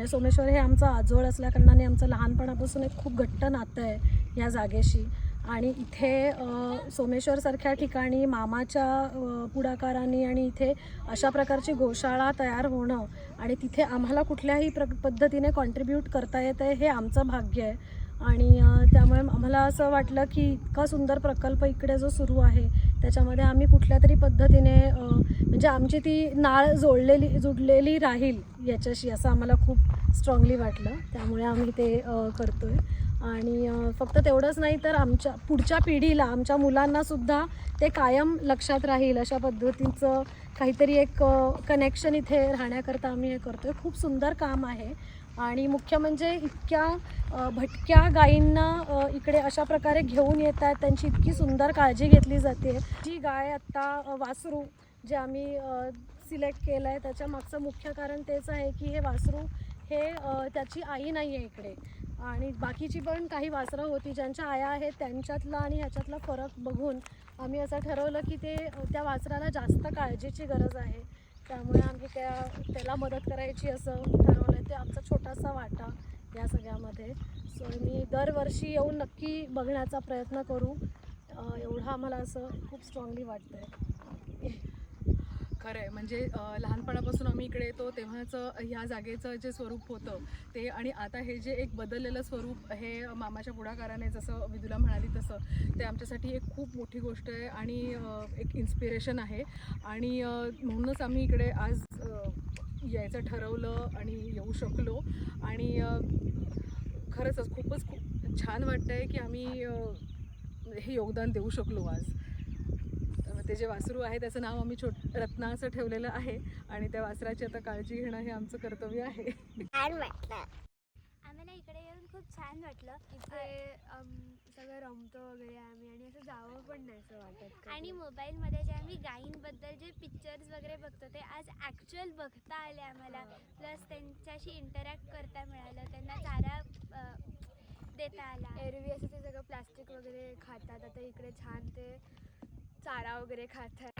सोमेश्वर हे आमचं आजोळ असल्याकारणाने आमचं लहानपणापासून एक खूप घट्ट नातं आहे या जागेशी. आणि इथे सोमेश्वरसारख्या ठिकाणी मामाच्या पुढाकाराने आणि इथे अशा प्रकारची गोशाळा तयार होणं आणि तिथे आम्हाला कुठल्याही पद्धतीने कॉन्ट्रीब्यूट करता येतं आहे हे आमचं भाग्य आहे. आणि त्यामुळे आम्हाला असं वाटलं की इतका सुंदर प्रकल्प इकडे जो सुरू आहे त्याच्यामध्ये आम्ही कुठल्या तरी पद्धतीने म्हणजे आमची ती नाळ जुडलेली राहील याच्याशी, असं आम्हाला खूप स्ट्रॉंगली वाटलं. त्यामुळे आम्ही ते करतो आहे. आणि फक्त तेवढंच नाही तर आमच्या पुढच्या पिढीला, आमच्या मुलांनासुद्धा ते कायम लक्षात राहील अशा पद्धतीचं काहीतरी एक कनेक्शन इथे राहण्याकरता आम्ही हे करतो आहे. खूप सुंदर काम आहे. आणि मुख्य म्हणजे इतक्या भटक्या गायींना इकडे अशा प्रकारे घेऊन येत आहेत, त्यांची इतकी सुंदर काळजी घेतली जाते. जी गाय आत्ता वासरू जे आम्ही सिलेक्ट केलं आहे त्याच्या मागचं मुख्य कारण तेच आहे की हे वासरू हे त्याची आई नाही आहे इकडे. आणि बाकीची पण काही वासरं होती ज्यांच्या आया आहेत, त्यांच्यातला आणि ह्याच्यातला फरक बघून आम्ही असं ठरवलं की त्या वासराला जास्त काळजीची गरज आहे. त्यामुळे आम्ही त्याला मदत करायची असं ठरवलं आहे. ते आमचा छोटासा वाटा या सगळ्यामध्ये. सो मी दरवर्षी येऊन नक्की बघण्याचा प्रयत्न करू एवढं आम्हाला असं खूप स्ट्रॉंगली वाटतं आहे. खरं आहे. म्हणजे लहानपणापासून आम्ही इकडे येतो तेव्हाचं ह्या जागेचं जे स्वरूप होतं ते आणि आता हे जे एक बदललेलं स्वरूप हे मामाच्या पुढाकाराने, जसं विदुला म्हणाली तसं, ते आमच्यासाठी एक खूप मोठी गोष्ट आहे आणि एक इन्स्पिरेशन आहे. आणि म्हणूनच आम्ही इकडे आज यायचं ठरवलं आणि येऊ शकलो. आणि खरंच खूप छान वाटतं आहे की आम्ही हे योगदान देऊ शकलो आज. ते जे वासरू आहे त्याचं नाव आम्ही रत्ना असं ठेवलेलं आहे आणि त्या वासराची आता काळजी घेणं हे आमचं कर्तव्य आहे. छान वाटलं आम्हाला इकडे येऊन, खूप छान वाटलं. इथे सगळं रमतो वगैरे आम्ही आणि असं जावं पण नाही असं वाटत. आणि मोबाईलमध्ये जे आम्ही गायींबद्दल जे पिक्चर्स वगैरे बघतो ते आज ॲक्च्युअल बघता आले आम्हाला. प्लस त्यांच्याशी इंटरॅक्ट करता मिळालं, त्यांना चारा देता आला. एरवी असं ते सगळं प्लास्टिक वगैरे खातात, आता इकडे छान ते चारा वगैरे खातात.